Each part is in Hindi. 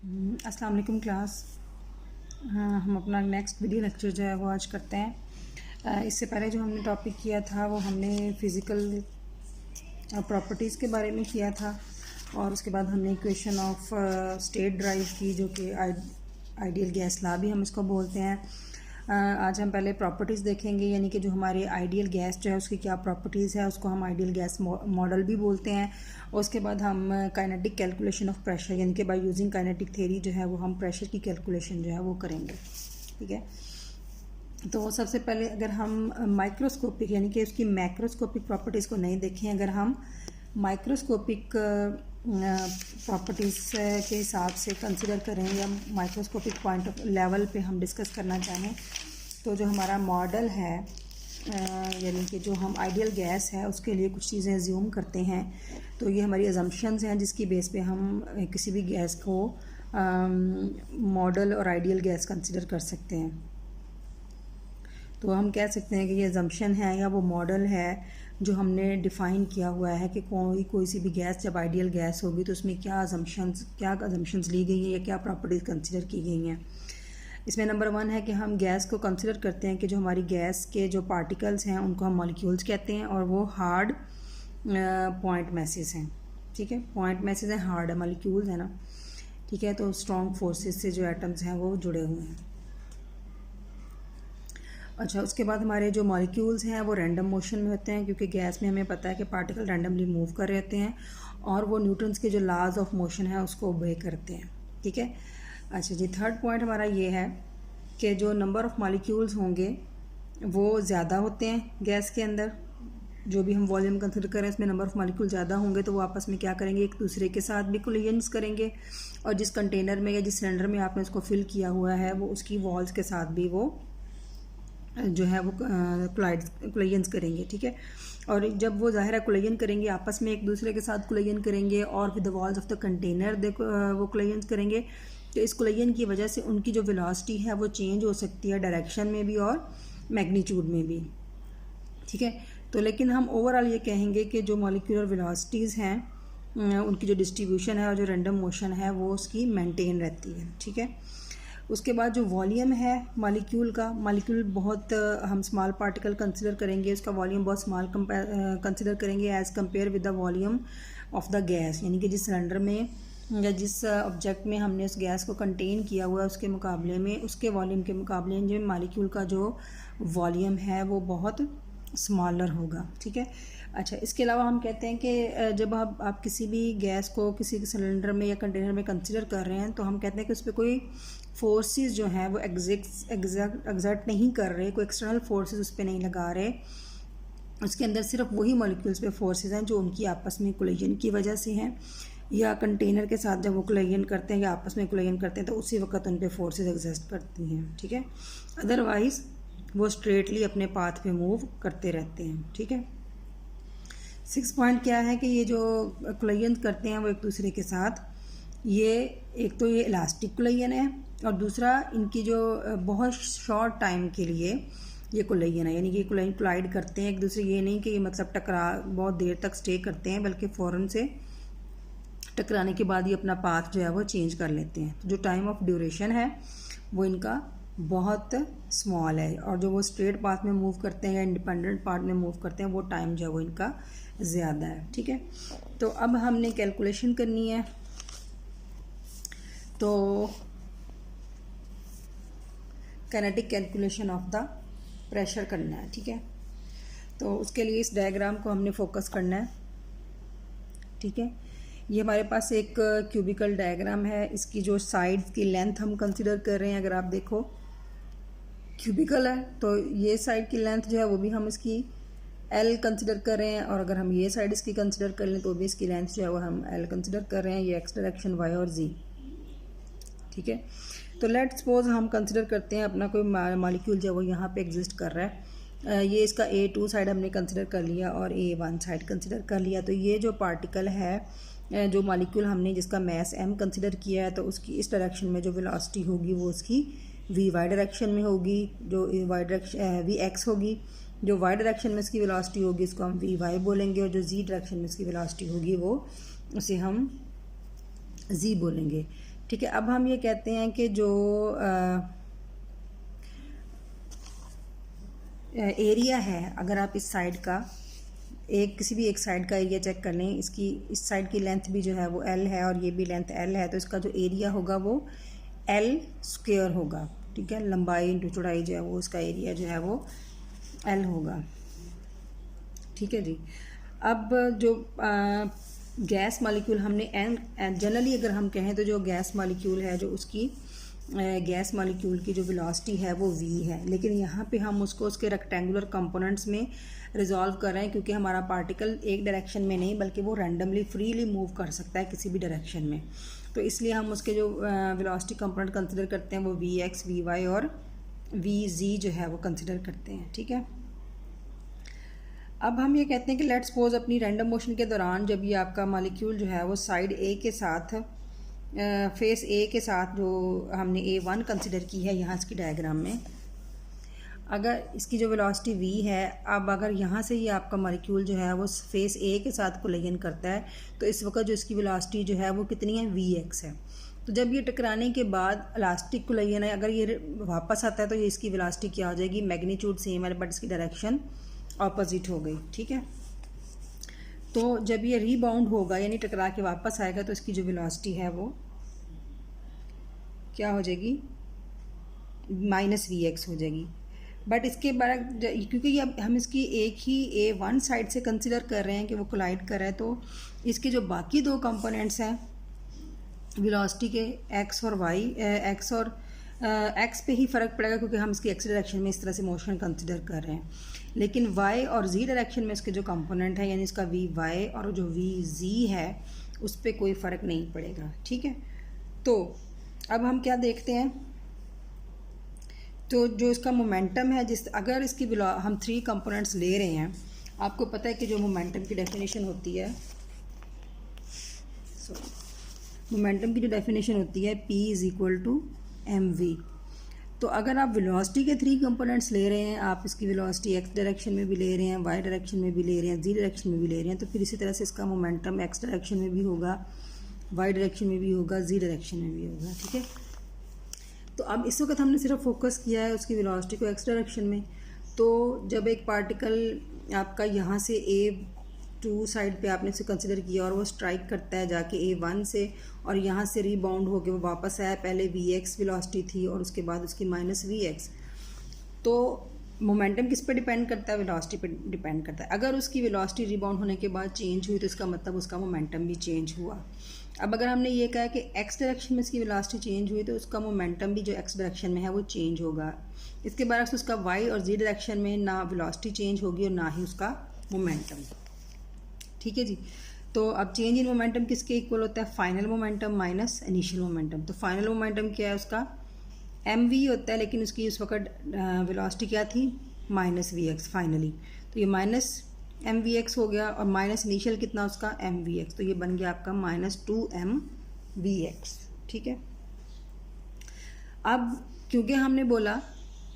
अस्सलाम वालेकुम क्लास। हम अपना नेक्स्ट वीडियो लेक्चर जो है वो आज करते हैं। इससे पहले जो हमने टॉपिक किया था वो हमने फ़िज़िकल प्रॉपर्टीज़ के बारे में किया था और उसके बाद हमने इक्वेशन ऑफ स्टेट ड्राइव की, जो कि आइडियल गैस लॉ भी हम इसको बोलते हैं। आज हम पहले प्रॉपर्टीज़ देखेंगे, यानी कि जो हमारी आइडियल गैस जो है उसकी क्या प्रॉपर्टीज़ है, उसको हम आइडियल गैस मॉडल भी बोलते हैं। उसके बाद हम काइनेटिक कैलकुलेशन ऑफ प्रेशर, यानी कि बाय यूजिंग काइनेटिक थ्योरी जो है वो हम प्रेशर की कैलकुलेशन जो है वो करेंगे। ठीक है, तो सबसे पहले अगर हम माइक्रोस्कोपिक यानी कि उसकी मैक्रोस्कोपिक प्रॉपर्टीज़ को नहीं देखें, अगर हम माइक्रोस्कोपिक प्रॉपर्टीज़ के हिसाब से कंसिडर करें या माइक्रोस्कोपिक पॉइंट ऑफ लेवल पे हम डिस्कस करना चाहें, तो जो हमारा मॉडल है यानी कि जो हम आइडियल गैस है उसके लिए कुछ चीज़ें एज्यूम करते हैं। तो ये हमारी अजम्पशंस हैं जिसकी बेस पे हम किसी भी गैस को मॉडल और आइडियल गैस कंसिडर कर सकते हैं। तो हम कह सकते हैं कि ये अजम्पशन है या वो मॉडल है जो हमने डिफ़ाइन किया हुआ है कि कोई सी भी गैस जब आइडियल गैस होगी तो उसमें क्या अजम्पशंस ली गई हैं या क्या प्रॉपर्टीज़ कंसिडर की गई हैं। इसमें नंबर 1 है कि हम गैस को कंसिडर करते हैं कि जो हमारी गैस के जो पार्टिकल्स हैं उनको हम मॉलिक्यूल्स कहते हैं और वो हार्ड पॉइंट मैसेज हैं। ठीक है, पॉइंट मैसेज हैं, हार्ड मॉलिक्यूल्स है ना। ठीक है, तो स्ट्रॉन्ग फोर्सेस से जो एटम्स हैं वो जुड़े हुए हैं। अच्छा, उसके बाद हमारे जो मॉलिक्यूल्स हैं वो रैंडम मोशन में होते हैं, क्योंकि गैस में हमें पता है कि पार्टिकल रैंडमली मूव कर रहे होते हैं और वो न्यूटन्स के जो लॉज ऑफ मोशन है उसको ओबे करते हैं। ठीक है, अच्छा जी, थर्ड पॉइंट हमारा ये है कि जो नंबर ऑफ़ मॉलिक्यूल्स होंगे वो ज़्यादा होते हैं गैस के अंदर। जो भी हम वॉल्यूम कंसिडर करें उसमें नंबर ऑफ़ मॉलिक्यूल ज़्यादा होंगे तो वो आपस में क्या करेंगे, एक दूसरे के साथ भी कोलिजन्स करेंगे और जिस कंटेनर में या जिस सिलेंडर में आपने उसको फिल किया हुआ है वो उसकी वॉल्स के साथ भी वो जो है वो कोलिजन्स करेंगे। ठीक है, और जब वो ज़ाहिर है कोलिजन करेंगे आपस में एक दूसरे के साथ कोलिजन करेंगे और with the walls of the container वो कोलिजन करेंगे। तो इस कोलिजन की वजह से उनकी जो वेलोसिटी है वो चेंज हो सकती है डायरेक्शन में भी और मैग्नीट्यूड में भी। ठीक है, तो लेकिन हम ओवरऑल ये कहेंगे कि जो मॉलिक्यूलर वेलोसिटीज़ हैं उनकी जो डिस्ट्रीब्यूशन है और जो रैंडम मोशन है वो उसकी मेंटेन रहती है। ठीक है, उसके बाद जो वॉल्यूम है मॉलिक्यूल बहुत हम स्मॉल पार्टिकल कंसिडर करेंगे, उसका वॉल्यूम बहुत स्मॉल कंसिडर करेंगे as compare with the volume of the gas, यानी कि जिस सिलेंडर में या जिस ऑब्जेक्ट में हमने उस गैस को कंटेन किया हुआ है उसके मुकाबले में, उसके वॉल्यूम के मुकाबले में जो मॉलिक्यूल का जो वॉल्यूम है वो बहुत स्मॉलर होगा। ठीक है, अच्छा, इसके अलावा हम कहते हैं कि जब आप किसी भी गैस को किसी सिलेंडर में या कंटेनर में कंसिडर कर रहे हैं तो हम कहते हैं कि उस पर कोई फोर्सेस जो हैं वो एग्जर्ट नहीं कर रहे, कोई एक्सटर्नल फोर्सेस उस पर नहीं लगा रहे। उसके अंदर सिर्फ वही मॉलिक्यूल्स पे फोर्सेस हैं जो उनकी आपस में कोलिजन की वजह से हैं, या कंटेनर के साथ जब वो कोलिजन करते हैं या आपस में कोलिजन करते हैं तो उसी वक्त उन पे फोर्सेस एग्जिस्ट करती हैं। ठीक है, अदरवाइज़ वो स्ट्रेटली अपने पाथ पे मूव करते रहते हैं। ठीक है, 6 पॉइंट क्या है कि ये जो कोलिजन करते हैं वो एक दूसरे के साथ, ये एक तो ये इलास्टिक कोलिजन है और दूसरा इनकी जो बहुत शॉर्ट टाइम के लिए ये कोलिजन है, यानी कि कोलिजन कोलाइड करते हैं एक दूसरे, ये नहीं कि मतलब टकरा बहुत देर तक स्टे करते हैं, बल्कि फ़ौरन से टकराने के बाद ही अपना पाथ जो है वो चेंज कर लेते हैं। तो जो टाइम ऑफ ड्यूरेशन है वो इनका बहुत स्मॉल है और जो वो स्ट्रेट पाथ में मूव करते हैं या इंडिपेंडेंट पाथ में मूव करते हैं वो टाइम जो है वो इनका ज़्यादा है। ठीक है, तो अब हमने कैलकुलेशन करनी है, तो kinetic calculation of the pressure करना है। ठीक है, तो उसके लिए इस डायग्राम को हमने फोकस करना है। ठीक है, ये हमारे पास एक क्यूबिकल डायग्राम है, इसकी जो साइड्स की लेंथ हम कंसिडर कर रहे हैं, अगर आप देखो क्यूबिकल है तो ये साइड की लेंथ जो है वो भी हम इसकी L कंसिडर कर रहे हैं, और अगर हम ये साइड इसकी कंसिडर कर लें तो भी इसकी लेंथ जो है वो हम L कंसिडर कर रहे हैं, ये x डायरेक्शन, y और z। ठीक है, तो लेट सपोज हम कंसिडर करते हैं अपना कोई मॉलिक्यूल जो है वो यहाँ पे एग्जिस्ट कर रहा है, ये इसका A2 साइड हमने कंसिडर कर लिया और A1 साइड कंसिडर कर लिया। तो ये जो पार्टिकल है, जो मॉलिक्यूल हमने जिसका मैस m कंसिडर किया है, तो उसकी इस डायरेक्शन में जो वेलोसिटी होगी वो उसकी vy डायरेक्शन में होगी, जो y डायरेक्शन vx होगी, जो y डायरेक्शन में इसकी वेलोसिटी होगी इसको हम vy बोलेंगे, और जो z डायरेक्शन में इसकी वेलोसिटी होगी वो उसे हम z बोलेंगे। ठीक है। अब हम ये कहते हैं कि जो एरिया है, अगर आप इस साइड का किसी भी एक साइड का एरिया चेक कर लें, इसकी इस साइड की लेंथ भी जो है वो L है और ये भी लेंथ L है, तो इसका जो एरिया होगा वो L स्क्वायर होगा। ठीक है, लंबाई इंटू चौड़ाई जो है वो इसका एरिया जो है वो L होगा। ठीक है जी। अब जो गैस मॉलिक्यूल हमने जनरली अगर हम कहें तो जो गैस मॉलिक्यूल है, जो उसकी गैस मॉलिक्यूल की जो वेलोसिटी है वो v है, लेकिन यहाँ पे हम उसको उसके रेक्टेंगुलर कंपोनेंट्स में रिजॉल्व कर रहे हैं, क्योंकि हमारा पार्टिकल एक डायरेक्शन में नहीं बल्कि वो रैंडमली फ्रीली मूव कर सकता है किसी भी डायरेक्शन में, तो इसलिए हम उसके जो वेलोसिटी कंपोनेंट कंसिडर करते हैं वो vx, vy और vz जो है वो कंसिडर करते हैं। ठीक है। अब हम ये कहते हैं कि लेट्स सपोज अपनी रैंडम मोशन के दौरान जब ये आपका मॉलिक्यूल जो है वो साइड ए के साथ फेस ए के साथ जो हमने A1 कंसिडर की है यहाँ इसकी डायग्राम में, अगर इसकी जो वेलोसिटी v है, अब अगर यहाँ से ये आपका मॉलिक्यूल जो है वो फेस ए के साथ कोलिजन करता है, तो इस वक्त जो इसकी वेलोसिटी जो है वो कितनी है, vx है। तो जब ये टकराने के बाद इलास्टिक कोलिजन है, अगर ये वापस आता है तो ये इसकी वेलोसिटी क्या हो जाएगी, मैग्नीट्यूड सेम है बट इसकी डायरेक्शन ऑपोजिट हो गई। ठीक है। तो जब ये रीबाउंड होगा यानी टकरा के वापस आएगा तो इसकी जो वेलोसिटी है वो क्या हो जाएगी, -vx हो जाएगी। बट इसके बाद क्योंकि ये हम इसकी एक ही A1 साइड से कंसिडर कर रहे हैं कि वो कोलाइड कर रहा है, तो इसके जो बाकी दो कंपोनेंट्स हैं वेलोसिटी के x और y, x पे ही फ़र्क पड़ेगा क्योंकि हम इसकी x डायरेक्शन में इस तरह से मोशन कंसिडर कर रहे हैं, लेकिन y और z डायरेक्शन में इसके जो कंपोनेंट है यानी इसका vy और जो vz है उस पर कोई फ़र्क नहीं पड़ेगा। ठीक है। तो अब हम क्या देखते हैं, तो जो इसका मोमेंटम है, अगर इसकी हम 3 कंपोनेंट्स ले रहे हैं, आपको पता है कि जो मोमेंटम की डेफिनेशन होती है, मोमेंटम की जो डेफिनेशन होती है P = mv। तो अगर आप वेलोसिटी के 3 कंपोनेंट्स ले रहे हैं, आप इसकी वेलोसिटी x डायरेक्शन में भी ले रहे हैं, y डायरेक्शन में भी ले रहे हैं, z डायरेक्शन में भी ले रहे हैं, तो फिर इसी तरह से इसका मोमेंटम x डायरेक्शन में भी होगा, y डायरेक्शन में भी होगा, z डायरेक्शन में भी होगा। ठीक है। तो अब इस वक्त हमने सिर्फ फोकस किया है उसकी वेलोसिटी को x डायरेक्शन में। तो जब एक पार्टिकल आपका यहाँ से A2 साइड पे आपने इसे कंसिडर किया और वो स्ट्राइक करता है जाके A1 से, और यहाँ से रीबाउंड होके वो वापस आया, पहले vx वेलोसिटी थी और उसके बाद उसकी -vx, तो मोमेंटम किस पे डिपेंड करता है, वेलोसिटी पे डिपेंड करता है। अगर उसकी वेलोसिटी रीबाउंड होने के बाद चेंज हुई तो इसका मतलब उसका मोमेंटम भी चेंज हुआ। अब अगर हमने ये कहा कि x डायरेक्शन में इसकी वेलोसिटी चेंज हुई तो उसका मोमेंटम भी जो x डायरेक्शन में है वो चेंज होगा। इसके बाद उसका y और z डायरेक्शन में ना वेलोसिटी चेंज होगी और ना ही उसका मोमेंटम। ठीक है जी। तो अब चेंज इन मोमेंटम किसके इक्वल होता है, final momentum minus initial momentum. तो फाइनल मोमेंटम क्या है, उसका mv होता है, लेकिन उसकी उस वक्त वेलोसिटी क्या थी, -vx फाइनली, तो ये -mvx हो गया और माइनस इनिशियल कितना उसका mvx, तो ये बन गया आपका -2mvx। ठीक है। अब क्योंकि हमने बोला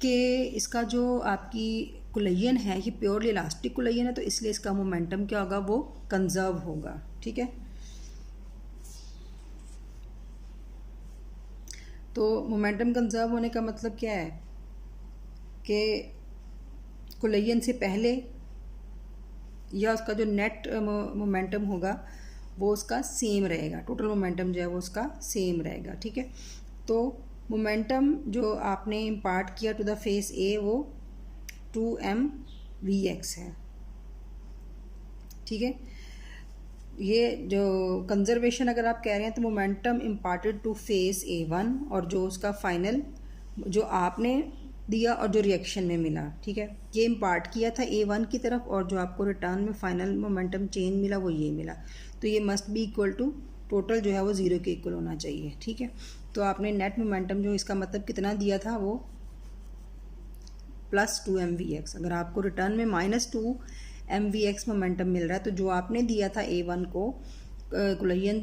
कि इसका जो आपकी कोलिजन है ये प्योरली इलास्टिक कोलिजन है, तो इसलिए इसका मोमेंटम क्या होगा, वो कंजर्व होगा। ठीक है। तो मोमेंटम कंजर्व होने का मतलब क्या है कि कोलिजन से पहले या उसका जो नेट मोमेंटम होगा वो उसका सेम रहेगा, टोटल मोमेंटम जो है वो उसका सेम रहेगा। ठीक है। तो मोमेंटम जो आपने इम्पार्ट किया टू द फेस ए वो 2mvx है। ठीक है। ये जो कंजर्वेशन अगर आप कह रहे हैं तो momentum imparted to face A1 और जो उसका फाइनल जो आपने दिया और जो रिएक्शन में मिला, ठीक है, ये इम्पार्ट किया था A1 की तरफ और जो आपको रिटर्न में फाइनल मोमेंटम चेंज मिला वो ये मिला, तो ये must be equal to total जो है वो 0 के इक्वल होना चाहिए। ठीक है। तो आपने नेट मोमेंटम जो इसका मतलब कितना दिया था वो +2mvx, अगर आपको रिटर्न में -2mvx मोमेंटम मिल रहा है तो जो आपने दिया था A1 को कोलिजन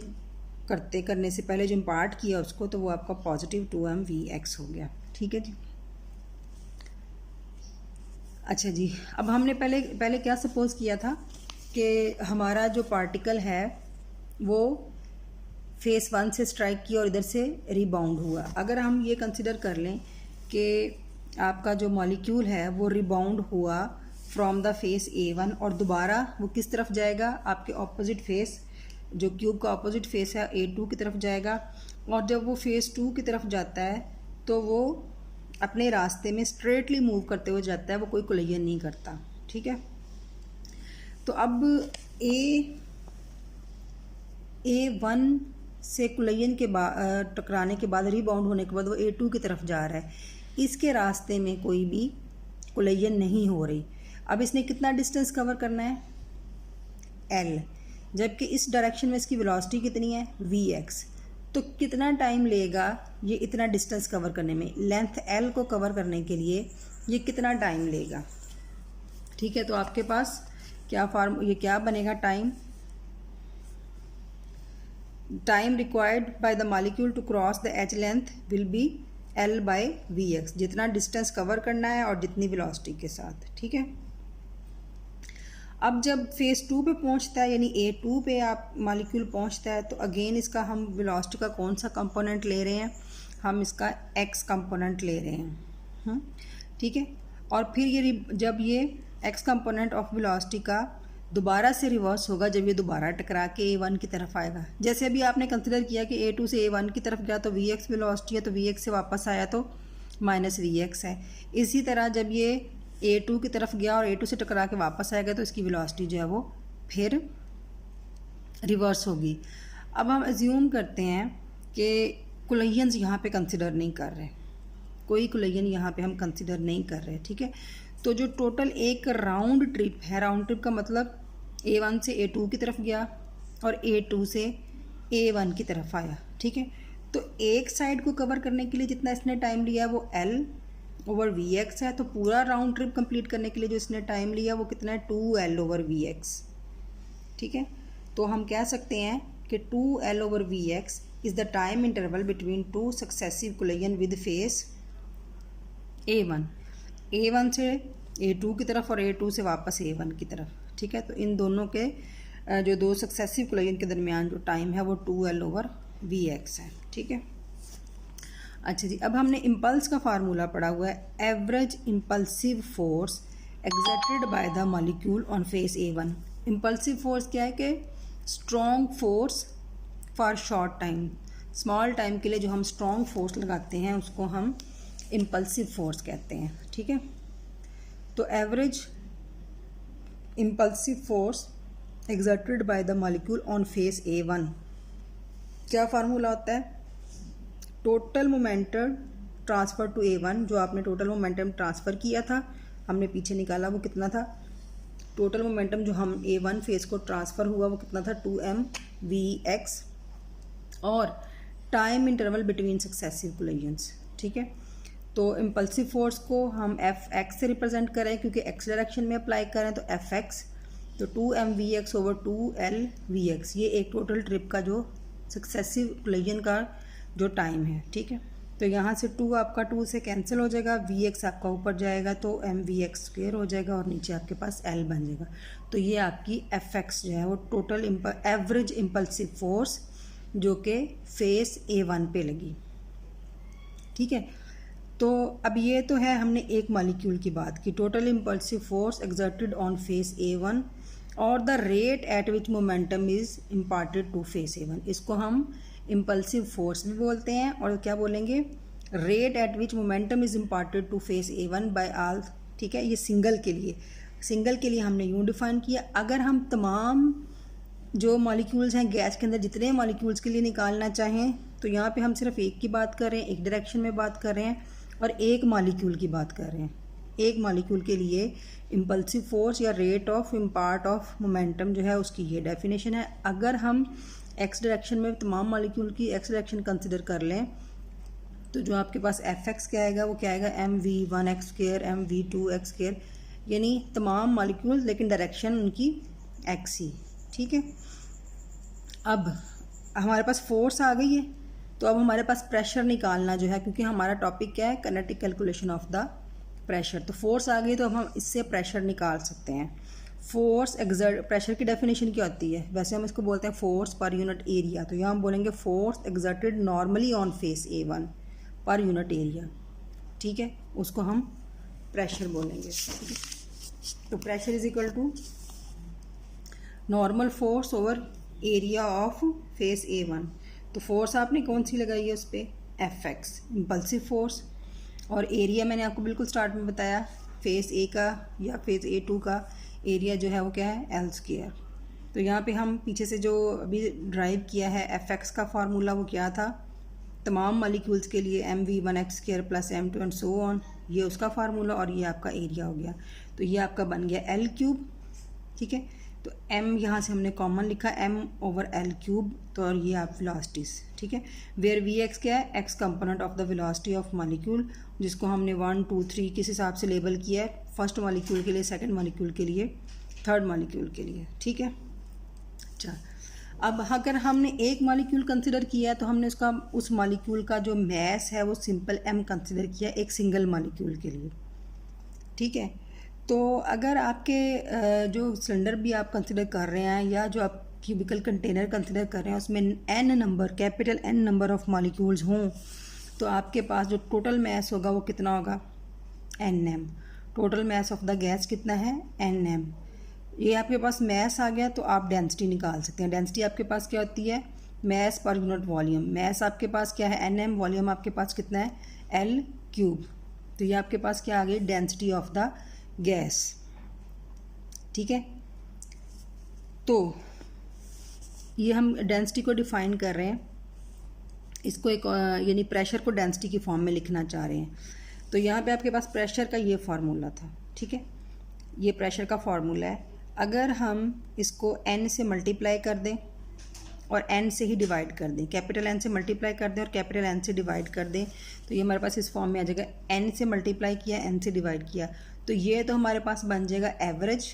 करने से पहले जो इम्पार्ट किया उसको, तो वो आपका +2mvx हो गया। ठीक है जी। अच्छा जी, अब हमने पहले क्या सपोज़ किया था कि हमारा जो पार्टिकल है वो फेस 1 से स्ट्राइक किया और इधर से रिबाउंड हुआ। अगर हम ये कंसिडर कर लें कि आपका जो मॉलिक्यूल है वो रिबाउंड हुआ फ्रॉम द फेस A1 और दोबारा वो किस तरफ जाएगा, आपके ऑपोजिट फेस, जो क्यूब का ऑपोजिट फेस है A2 की तरफ जाएगा। और जब वो फेस 2 की तरफ जाता है तो वो अपने रास्ते में स्ट्रेटली मूव करते हुए जाता है, वो कोई कोलिजन नहीं करता। ठीक है, तो अब A1 से कोलिजन के बाद, टकराने के बाद, रिबाउंड होने के बाद वो A2 की तरफ जा रहा है, इसके रास्ते में कोई भी कोलिजन नहीं हो रही। अब इसने कितना डिस्टेंस कवर करना है, L, जबकि इस डायरेक्शन में इसकी वेलोसिटी कितनी है, Vx। तो कितना टाइम लेगा ये इतना डिस्टेंस कवर करने में, लेंथ L को कवर करने के लिए ये कितना टाइम लेगा। ठीक है, तो आपके पास ये क्या बनेगा, time required by the molecule to cross the H length will be L by Vx, जितना डिस्टेंस कवर करना है और जितनी वेलोसिटी के साथ। ठीक है, अब जब फेस 2 पे पहुंचता है, यानी A2 पे आप मॉलिक्यूल पहुंचता है, तो अगेन इसका हम वेलोसिटी का कौन सा कंपोनेंट ले रहे हैं, हम इसका x कंपोनेंट ले रहे हैं। ठीक है, और फिर जब ये x कंपोनेंट ऑफ वेलोसिटी का दोबारा से रिवर्स होगा, जब ये दोबारा टकरा के A1 की तरफ आएगा। जैसे अभी आपने कंसिडर किया कि A2 से A1 की तरफ गया तो Vx वेलोसिटी है, तो Vx से वापस आया तो माइनस Vx है। इसी तरह जब ये A2 की तरफ गया और A2 से टकरा के वापस आएगा तो इसकी वेलोसिटी जो है वो फिर रिवर्स होगी। अब हम अज्यूम करते हैं कि कोलिजन्स यहाँ पे कंसिडर नहीं कर रहे, कोई कोलिजन यहाँ पे हम कंसिडर नहीं कर रहे। ठीक है, तो जो टोटल एक राउंड ट्रिप है, राउंड ट्रिप का मतलब A1 से A2 की तरफ गया और A2 से A1 की तरफ आया। ठीक है, तो एक साइड को कवर करने के लिए जितना इसने टाइम लिया वो L ओवर Vx है, तो पूरा राउंड ट्रिप कंप्लीट करने के लिए जो इसने टाइम लिया वो कितना है, 2L ओवर Vx। ठीक है, तो हम कह सकते हैं कि 2L over Vx is the time interval between two successive collision with face A1 से A2 की तरफ और A2 से वापस A1 की तरफ। ठीक है, तो इन दोनों के जो दो सक्सेसिव कोलिजन के दरमियान जो टाइम है वो 2L ओवर Vx है। ठीक है, अच्छा जी, अब हमने इम्पल्स का फार्मूला पढ़ा हुआ है, average impulsive force exerted by the molecule on face A1। Impulsive force क्या है कि strong force for short time, small time के लिए जो हम स्ट्रॉन्ग फोर्स लगाते हैं उसको हम इम्पल्सिव फोर्स कहते हैं। ठीक है, तो average impulsive force exerted by the molecule on face A1 क्या फार्मूला होता है, total momentum transfer to A1, जो आपने टोटल मोमेंटम ट्रांसफ़र किया था, हमने पीछे निकाला वो कितना था, टोटल मोमेंटम जो हम A1 फेस को ट्रांसफ़र हुआ वो कितना था, 2mVx, और time interval between successive collisions. ठीक है, तो इम्पल्सिव फोर्स को हम Fx से रिप्रेजेंट करें क्योंकि x डायरेक्शन में अप्लाई करें तो Fx, तो 2mVx ओवर 2Lvx, ये एक टोटल ट्रिप का जो सक्सेसिव कोलिजन का जो टाइम है। ठीक है, तो यहाँ से 2 आपका 2 से कैंसिल हो जाएगा, Vx आपका ऊपर जाएगा तो mVx स्क्वायर हो जाएगा और नीचे आपके पास L बन जाएगा। तो ये आपकी Fx जो है वो टोटल एवरेज इम्पल्सिव फोर्स जो कि फेस A1 पे लगी। ठीक है, तो अब ये तो है हमने एक मॉलिक्यूल की बात की, total impulsive force exerted on face A1 और the rate at which momentum is imparted to face A1। इसको हम इम्पल्सिव फोर्स भी बोलते हैं और क्या बोलेंगे, rate at which momentum is imparted to face A1 by all. ठीक है, ये सिंगल के लिए हमने यूँ डिफाइन किया। अगर हम तमाम जो मॉलिक्यूल्स हैं गैस के अंदर जितने मॉलिक्यूल्स के लिए निकालना चाहें तो यहाँ पे हम सिर्फ एक की बात कर रहे हैं, एक डायरेक्शन में बात कर रहे हैं और एक मॉलिक्यूल की बात कर रहे हैं। एक मॉलिक्यूल के लिए इम्पल्सिव फोर्स या rate of impart of momentum जो है उसकी ये डेफिनेशन है। अगर हम एक्स डायरेक्शन में तमाम मॉलिक्यूल की एक्स डायरेक्शन कंसिडर कर लें तो जो आपके पास Fx क्या आएगा, वो क्या आएगा, mv1x², mv2x², यानी तमाम मॉलिक्यूल लेकिन डायरेक्शन उनकी x ही। ठीक है, अब हमारे पास फोर्स आ गई है तो अब हमारे पास प्रेशर निकालना जो है, क्योंकि हमारा टॉपिक क्या है, kinetic calculation of the pressure. तो फोर्स आ गई तो अब हम इससे प्रेशर निकाल सकते हैं। फोर्स एक्सर्ट, प्रेशर की डेफिनेशन क्या होती है? वैसे हम इसको बोलते हैं फोर्स पर यूनिट एरिया, तो यहाँ हम बोलेंगे force exerted normally on face A1 per unit area, ठीक है, उसको हम प्रेशर बोलेंगे, ठीक है। तो pressure is equal to normal force over area of face A1। तो फोर्स आपने कौन सी लगाई है उस पर? Fx, इम्पल्सिव फोर्स, और एरिया मैंने आपको बिल्कुल स्टार्ट में बताया, फेस A का या फेस A2 का एरिया जो है वो क्या है? L square. तो यहाँ पे हम पीछे से जो अभी ड्राइव किया है Fx का फार्मूला वो क्या था? तमाम मॉलिक्यूल्स के लिए mv1x square plus m2 and so on, ये उसका फार्मूला, और ये आपका एरिया हो गया। तो ये आपका बन गया L क्यूब, ठीक है। तो m यहाँ से हमने कॉमन लिखा m ओवर L क्यूब, तो और ये आप वेलोसिटीज़, ठीक है। वेयर Vx क्या है? x component of the velocity of molecule, जिसको हमने 1 2 3 किस हिसाब से लेबल किया है? फर्स्ट मॉलिक्यूल के लिए, सेकंड मॉलिक्यूल के लिए, थर्ड मॉलिक्यूल के लिए, ठीक है। अच्छा, अब अगर हमने एक मॉलिक्यूल कंसिडर किया है तो हमने उसका उस मॉलिक्यूल का जो मैस है वो सिंपल m कंसिडर किया एक सिंगल मॉलिक्यूल के लिए, ठीक है। तो अगर आपके जो सिलेंडर भी आप कंसिडर कर रहे हैं या जो आप क्यूबिकल कंटेनर कंसिडर कर रहे हैं उसमें n number, capital N number of molecules हों, तो आपके पास जो टोटल मैस होगा वो कितना होगा? nm। Total mass of the gas कितना है? nm। ये आपके पास मैस आ गया तो आप डेंसिटी निकाल सकते हैं। डेंसिटी आपके पास क्या होती है? Mess per unit volume. Mess आपके पास क्या है? nm। वॉल्यूम आपके पास कितना है? L cube. तो ये आपके पास क्या आ गई? डेंसिटी ऑफ द गैस, ठीक है। तो ये हम डेंसिटी को डिफाइन कर रहे हैं, इसको एक यानी प्रेशर को डेंसिटी की फॉर्म में लिखना चाह रहे हैं। तो यहाँ पे आपके पास प्रेशर का ये फार्मूला था, ठीक है, ये प्रेशर का फार्मूला है। अगर हम इसको n से मल्टीप्लाई कर दें और n से ही डिवाइड कर दें, कैपिटल N से मल्टीप्लाई कर दें और कैपिटल N से डिवाइड कर दें, तो ये हमारे पास इस फॉर्म में आ जाएगा। n से मल्टीप्लाई किया, n से डिवाइड किया, तो ये तो हमारे पास बन जाएगा एवरेज,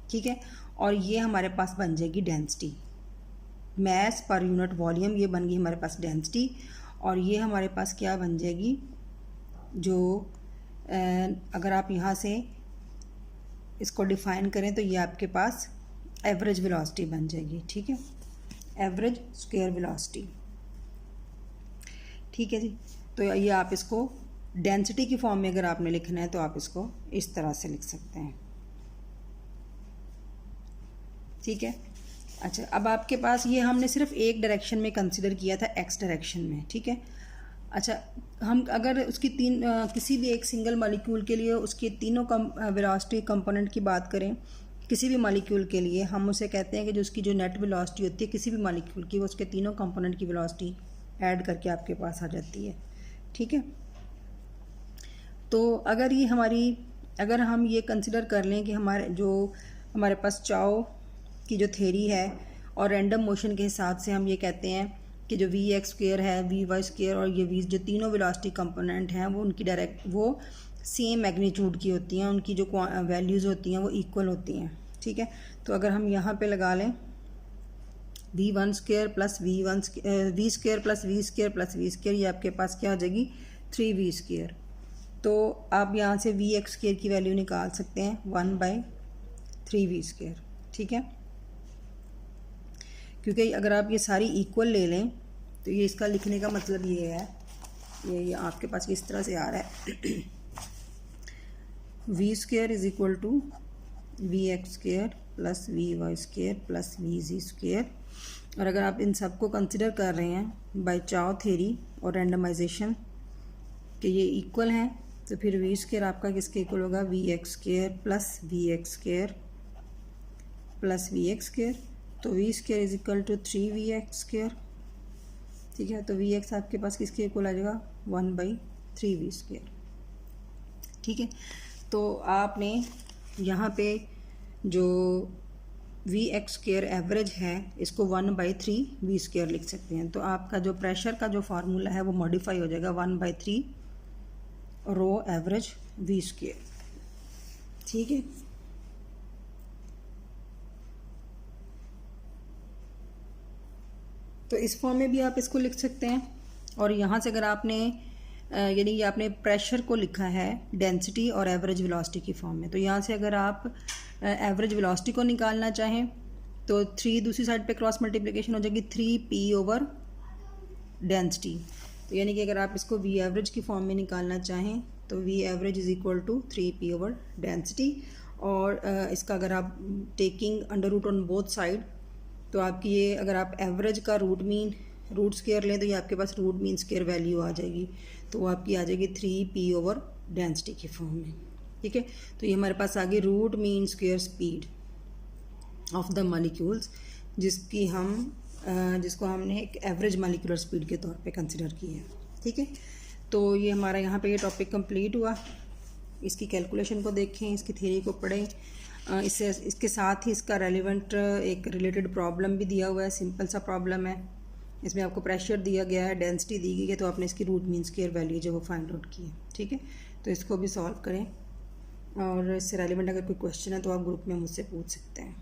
ठीक है, और ये हमारे पास बन जाएगी density, mass per unit volume, ये बन गई हमारे पास डेंसिटी, और ये हमारे पास क्या बन जाएगी? जो अगर आप यहाँ से इसको डिफाइन करें तो ये आपके पास एवरेज वेलोसिटी बन जाएगी, ठीक है, एवरेज स्क्वायर वेलोसिटी, ठीक है जी। तो ये आप इसको डेंसिटी की फॉर्म में अगर आपने लिखना है तो आप इसको इस तरह से लिख सकते हैं, ठीक है। अच्छा, अब आपके पास ये हमने सिर्फ एक डायरेक्शन में कंसिडर किया था, एक्स डायरेक्शन में, ठीक है। अच्छा, हम अगर उसकी किसी भी एक सिंगल मॉलिक्यूल के लिए उसके तीनों वेलोसिटी कंपोनेंट की बात करें, किसी भी मॉलिक्यूल के लिए हम उसे कहते हैं कि जो उसकी जो नेट वेलोसिटी होती है किसी भी मॉलिक्यूल की, वो उसके तीनों कंपोनेंट की वेलोसिटी ऐड करके आपके पास आ जाती है, ठीक है। तो अगर हम ये कंसिडर कर लें कि हमारे पास चाओ की जो थ्योरी है और रैंडम मोशन के हिसाब से हम ये कहते हैं कि जो Vx स्क्वायर है, Vy स्क्वायर और ये V, जो तीनों वेलोसिटी कंपोनेंट हैं वो उनकी वो सेम मैग्नीट्यूड की होती हैं, उनकी जो वैल्यूज़ होती हैं वो इक्वल होती हैं, ठीक है। तो अगर हम यहाँ पे लगा लें V1 square plus V square plus V square plus V square, ये आपके पास क्या हो जाएगी? 3V square. तो आप यहाँ से Vx स्क्वायर की वैल्यू निकाल सकते हैं 1/3V स्क्वायर, ठीक है। क्योंकि अगर आप ये सारी इक्वल ले लें तो ये इसका लिखने का मतलब ये है, ये आपके पास इस तरह से आ रहा है V square is equal to Vx square plus Vy square plus Vz square. और अगर आप इन सब को कंसिडर कर रहे हैं बाय चाओ थ्योरी और रैंडमाइजेशन कि ये इक्वल हैं, तो फिर V स्क्वायर आपका किसके इक्वल होगा? Vx square plus Vx square plus Vx square. तो V square is equal to 3Vx square, ठीक है। तो Vx आपके पास किसके इक्वल आ जाएगा? 1/3V स्क्वायर, ठीक है। तो आपने यहाँ पे जो Vx स्क्वायर एवरेज है इसको 1/3V स्क्वायर लिख सकते हैं। तो आपका जो प्रेशर का जो फार्मूला है वो मॉडिफाई हो जाएगा 1/3 रो एवरेज V स्क्वायर, ठीक है। तो इस फॉर्म में भी आप इसको लिख सकते हैं। और यहाँ से अगर आपने यानी आपने प्रेशर को लिखा है डेंसिटी और एवरेज वेलोसिटी की फॉर्म में, तो यहाँ से अगर आप एवरेज वेलोसिटी को निकालना चाहें तो 3 दूसरी साइड पे क्रॉस मल्टीप्लिकेशन हो जाएगी 3p/डेंसिटी। तो यानी कि अगर आप इसको वी एवरेज की फॉर्म में निकालना चाहें तो V average is equal to 3p/डेंसिटी। और इसका अगर आप taking under root on both side तो आपकी ये अगर आप एवरेज का रूट स्केयर लें तो ये आपके पास रूट मीन स्केयर वैल्यू आ जाएगी, तो वो आपकी आ जाएगी 3p/डेंसिटी की फॉर्म में। ठीक है, तो ये हमारे पास आ गई root mean square speed of the molecules, जिसको हमने एक एवरेज मॉलिक्यूलर स्पीड के तौर पे कंसिडर की है। ठीक है, तो ये हमारा यहाँ पे ये टॉपिक कंप्लीट हुआ। इसकी कैलकुलेशन को देखें, इसकी थ्योरी को पढ़ें। इसके साथ ही इसका रेलिवेंट एक रिलेटेड प्रॉब्लम भी दिया हुआ है, सिंपल सा प्रॉब्लम है। इसमें आपको प्रेशर दिया गया है, डेंसिटी दी गई है, तो आपने इसकी रूट मीन स्क्वायर वैल्यू जो वो फाइंड आउट की है। ठीक है, तो इसको भी सॉल्व करें और इससे रेलिवेंट अगर कोई क्वेश्चन है तो आप ग्रुप में मुझसे पूछ सकते हैं।